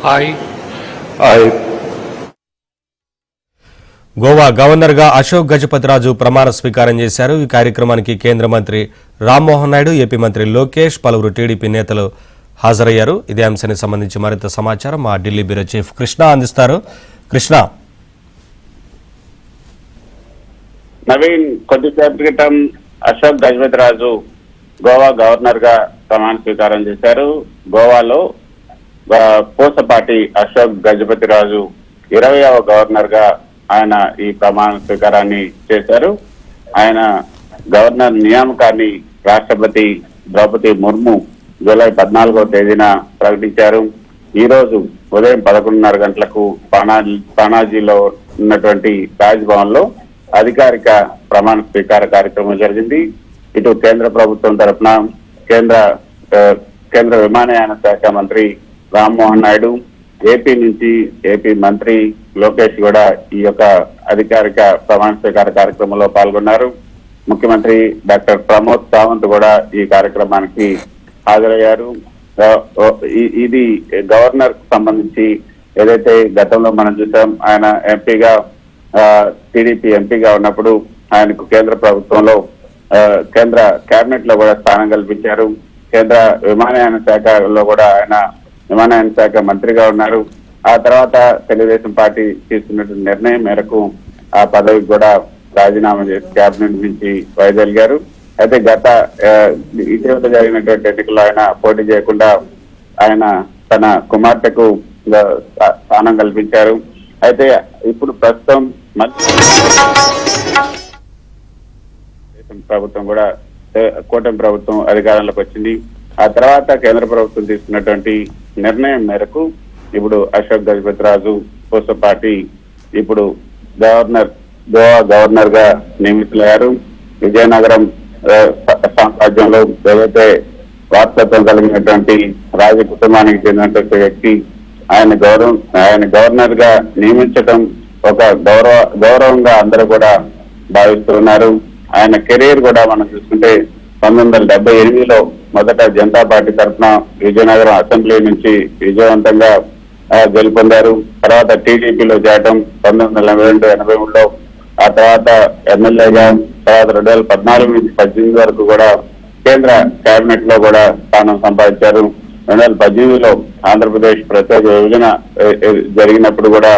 Hi. Goa గవర్నర్గా అశోక్ గజపతిరాజు ప్రమాణ స్వీకారం చేశారు. ఈ కార్యక్రమానికి కేంద్ర మంత్రి రామ్మోహన్ నాయుడు, ఏపీ మంత్రి లోకేష్, పలువురు టీడీపీ నేతలు హాజరయ్యారు. ఇదే అంశానికి సంబంధించి మరింత సమాచారం మా ఢిల్లీ బ్యూరో చీఫ్ కృష్ణ అందిస్తారు. కృష్ణ. నవీన్, కొద్దిసేపటి క్రితం అశోక్ గజపతిరాజు గోవా గవర్నర్ గా ప్రమాణ స్వీకారం చేశారు. గోవాలో పూసపాటి అశోక్ గజపతిరాజు 20వ గవర్నర్ గా ఆయన ఈ ప్రమాణ స్వీకారాన్ని చేశారు. ఆయన గవర్నర్ నియామకాన్ని రాష్ట్రపతి ద్రౌపది ముర్ము జూలై 14వ తేదీన ప్రకటించారు. ఈ రోజు ఉదయం 11:30 గంటలకు పనాజీలో ఉన్నటువంటి రాజ్ భవన్ లో అధికారిక ప్రమాణ స్వీకార కార్యక్రమం జరిగింది. ఇటు కేంద్ర ప్రభుత్వం తరఫున కేంద్ర విమానయాన శాఖ మంత్రి రామ్మోహన్ నాయుడు, ఏపీ నుంచి ఏపీ మంత్రి లోకేష్ కూడా ఈ యొక్క అధికారిక ప్రమాణ స్వీకార కార్యక్రమంలో పాల్గొన్నారు. ముఖ్యమంత్రి డాక్టర్ ప్రమోద్ సావంత్ కూడా ఈ కార్యక్రమానికి హాజరయ్యారు. ఇది గవర్నర్ కు సంబంధించి ఏదైతే గతంలో మనం చూసాం, ఆయన ఎంపీగా టీడీపీ ఎంపీగా ఉన్నప్పుడు ఆయనకు కేంద్ర ప్రభుత్వంలో కేంద్ర కేబినెట్ లో కూడా స్థానం కల్పించారు. కేంద్ర విమానయాన శాఖలో కూడా ఆయన విమానయాన శాఖ మంత్రిగా ఉన్నారు. ఆ తర్వాత తెలుగుదేశం పార్టీ తీసుకున్నటువంటి నిర్ణయం మేరకు ఆ పదవికి కూడా రాజీనామా చేసి కేబినెట్ నుంచి వైదొలిగారు. అయితే గత ఇటీవల జరిగినటువంటి ఎన్నికల్లో ఆయన పోటీ చేయకుండా ఆయన తన కుమార్తెకు స్థానం కల్పించారు. అయితే ఇప్పుడు ప్రస్తుతం ప్రభుత్వం కూడా కూటమి ప్రభుత్వం అధికారంలోకి వచ్చింది. ఆ తర్వాత కేంద్ర ప్రభుత్వం తీసుకున్నటువంటి నిర్ణయం మేరకు ఇప్పుడు అశోక్ గజపతిరాజు పూసపాటి ఇప్పుడు గోవా గవర్నర్ గా నియమితులయ్యారు. విజయనగరం సామ్రాజ్యంలో ఏదైతే వారసత్వం కలిగినటువంటి రాజ కుటుంబానికి చెందినటువంటి వ్యక్తి ఆయన గవర్నర్ గా నియమించడం ఒక గౌరవంగా అందరూ కూడా భావిస్తున్నారు. ఆయన కెరీర్ కూడా మనం చూసుకుంటే 1978లో మొదట జనతా పార్టీ తరఫున విజయనగరం అసెంబ్లీ నుంచి విజయవంతంగా గెలుపొందారు. తర్వాత టీడీపీలో చేరడం 1982-83లో, ఆ తర్వాత ఎమ్మెల్యేగా, తర్వాత 2014 నుంచి 2018 వరకు కూడా కేంద్ర కేబినెట్ లో కూడా స్థానం సంపాదించారు. 2018లో ఆంధ్రప్రదేశ్ ప్రత్యేక విభజన జరిగినప్పుడు కూడా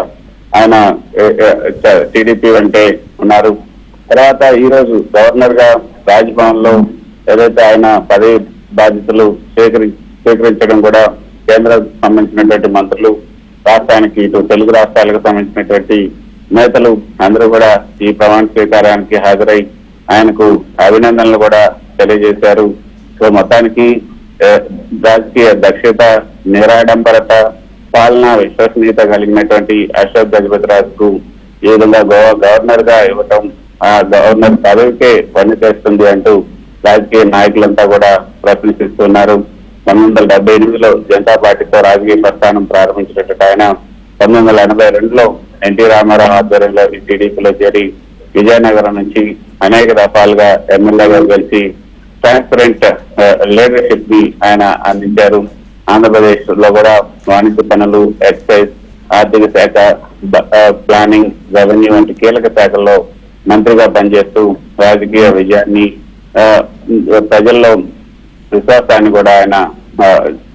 ఆయన టీడీపీ వెంటే ఉన్నారు. తర్వాత ఈ రోజు గవర్నర్ గా రాజ్భవన్ లో ఏదైతే ఆయన పదవి బాధ్యతలు స్వీకరించడం కూడా కేంద్ర సంబంధించినటువంటి మంత్రులు, రాష్ట్రానికి ఇటు తెలుగు రాష్ట్రాలకు సంబంధించినటువంటి నేతలు అందరూ కూడా ఈ ప్రమాణ స్వీకారానికి హాజరై ఆయనకు అభినందనలు కూడా తెలియజేశారు. సో మొత్తానికి రాజకీయ దక్షత, నిరాడంబరత, పాలనా విశ్వసనీయత కలిగినటువంటి అశోక్ గజపతిరాజుకు ఈ విధంగా గోవా గవర్నర్ గా ఇవ్వటం ఆ గవర్నర్ పదవికే పని చేస్తుంది అంటూ రాజకీయ నాయకులంతా కూడా ప్రశ్నిస్తున్నారు. 1978లో జనతా పార్టీతో రాజకీయ ప్రస్థానం ప్రారంభించినట్టు ఆయన 1982లో ఎన్టీ రామారావు ఆధ్వర్యంలో టీడీపీలో చేరి విజయనగరం నుంచి అనేక దఫాలుగా ఎమ్మెల్యేగా గెలిచి ట్రాన్స్పరెంట్ లీడర్షిప్ ని ఆయన అందించారు. ఆంధ్రప్రదేశ్ లో కూడా వాణిజ్య పనులు, ఎక్సైజ్, ఆర్థిక శాఖ, ప్లానింగ్, రెవెన్యూ వంటి కీలక శాఖల్లో మంత్రిగా పనిచేస్తూ రాజకీయ విజయాన్ని, ప్రజల్లో విశ్వాసాన్ని కూడా ఆయన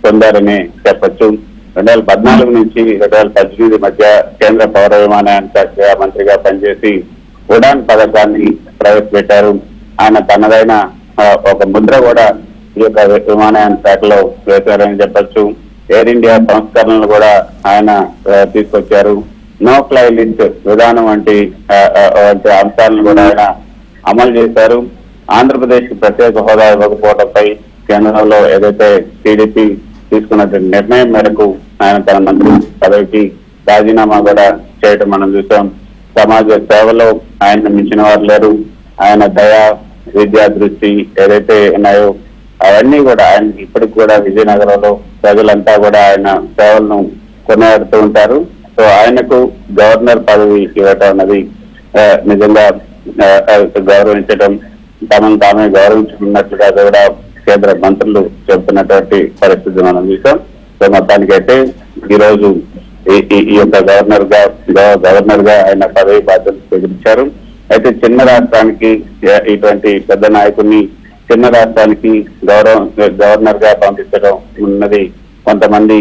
పొందారని చెప్పొచ్చు. 2014 నుంచి 2018 మధ్య కేంద్ర పౌర విమానయాన శాఖ మంత్రిగా పనిచేసి ఉడాన్ పథకాన్ని ప్రవేశపెట్టారు. ఆయన తనదైన ఒక ముద్ర కూడా ఈ యొక్క విమానయాన శాఖలో వేశారని చెప్పొచ్చు. ఎయిర్ ఇండియా సంస్కరణలు కూడా ఆయన తీసుకొచ్చారు. నో ఫ్లై లిస్ట్ విధానం వంటి అంశాలను కూడా ఆయన అమలు చేశారు. ఆంధ్రప్రదేశ్ కి ప్రత్యేక హోదా ఇవ్వకపోవడంపై కేంద్రంలో ఏదైతే టీడీపీ తీసుకున్నటువంటి నిర్ణయం మేరకు ఆయన తన మంత్రి పదవికి రాజీనామా కూడా చేయటం మనం చూసాం. సమాజ సేవలో ఆయన మించిన వారు లేరు. ఆయన దయ, విద్యా దృష్టి ఏదైతే ఉన్నాయో అవన్నీ కూడా ఆయన ఇప్పటికి కూడా విజయనగరంలో ప్రజలంతా కూడా ఆయన సేవలను కొనియాడుతూ ఉంటారు. సో ఆయనకు గవర్నర్ పదవి ఇవ్వటం అన్నది నిజంగా గౌరవించడం, తమను తామే గౌరవించుకున్నట్లుగా కూడా కేంద్ర మంత్రులు చెబుతున్నటువంటి పరిస్థితి మనం చూసాం. సో మొత్తానికైతే ఈ రోజు ఈ యొక్క గవర్నర్ గా ఆయన పదవి బాధ్యతలు స్వీకరించారు. అయితే చిన్న రాష్ట్రానికి ఇటువంటి పెద్ద నాయకుడిని చిన్న రాష్ట్రానికి గవర్నర్ గా పంపించడం ఉన్నది కొంతమంది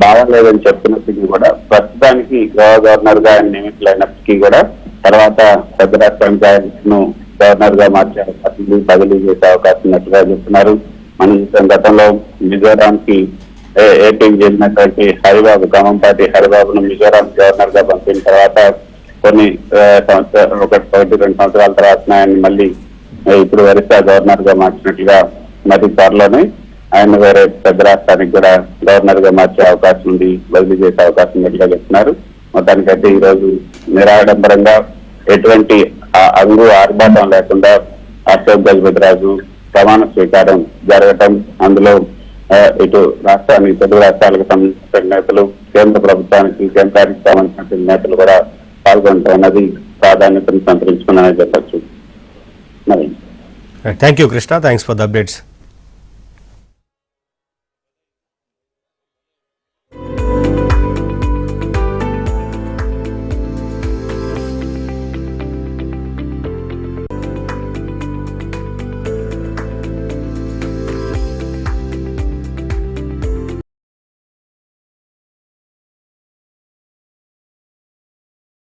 బాగలేదని చెప్తున్నప్పటికీ కూడా ప్రస్తుతానికి గవర్నర్ గా ఆయన నియమితులైనప్పటికీ కూడా తర్వాత పెద్ద రాష్ట్రానికి ఆయనను గవర్నర్ గా మార్చే అవకాశం ఉంది, బదిలీ చేసే అవకాశం ఉన్నట్టుగా చెప్తున్నారు. మనం గతంలో మిజోరాంకి ఏపీకి చెందినటువంటి హరిబాబు, ఖమ్మంపాటి హరిబాబును మిజోరాం గవర్నర్ గా పంపిన తర్వాత కొన్ని 1-2 సంవత్సరాల తర్వాత ఆయన మళ్ళీ ఇప్పుడు ఒరిస్సా గవర్నర్ గా మార్చినట్లుగా మరి త్వరలోనే ఆయన వేరే పెద్ద రాష్ట్రానికి కూడా గవర్నర్ గా మార్చే అవకాశం ఉంది, బదిలీ చేసే అవకాశం ఉన్నట్లుగా చెప్తున్నారు. మొత్తానికైతే ఈ రోజు నిరాడంబరంగా ఎటువంటి అంగు ఆర్భాటం లేకుండా అశోక్ గజపతిరాజు ప్రమాణ స్వీకారం జరగటం, అందులో ఇటు రాష్ట్రానికి తెలుగు రాష్ట్రాలకు సంబంధించిన నేతలు, కేంద్ర ప్రభుత్వానికి కేంద్రానికి సంబంధించిన నేతలు కూడా పాల్గొనడం అన్నది ప్రాధాన్యతను సంతరించుకున్నారని చెప్పచ్చు. Thank you Krishna, thanks for the updates.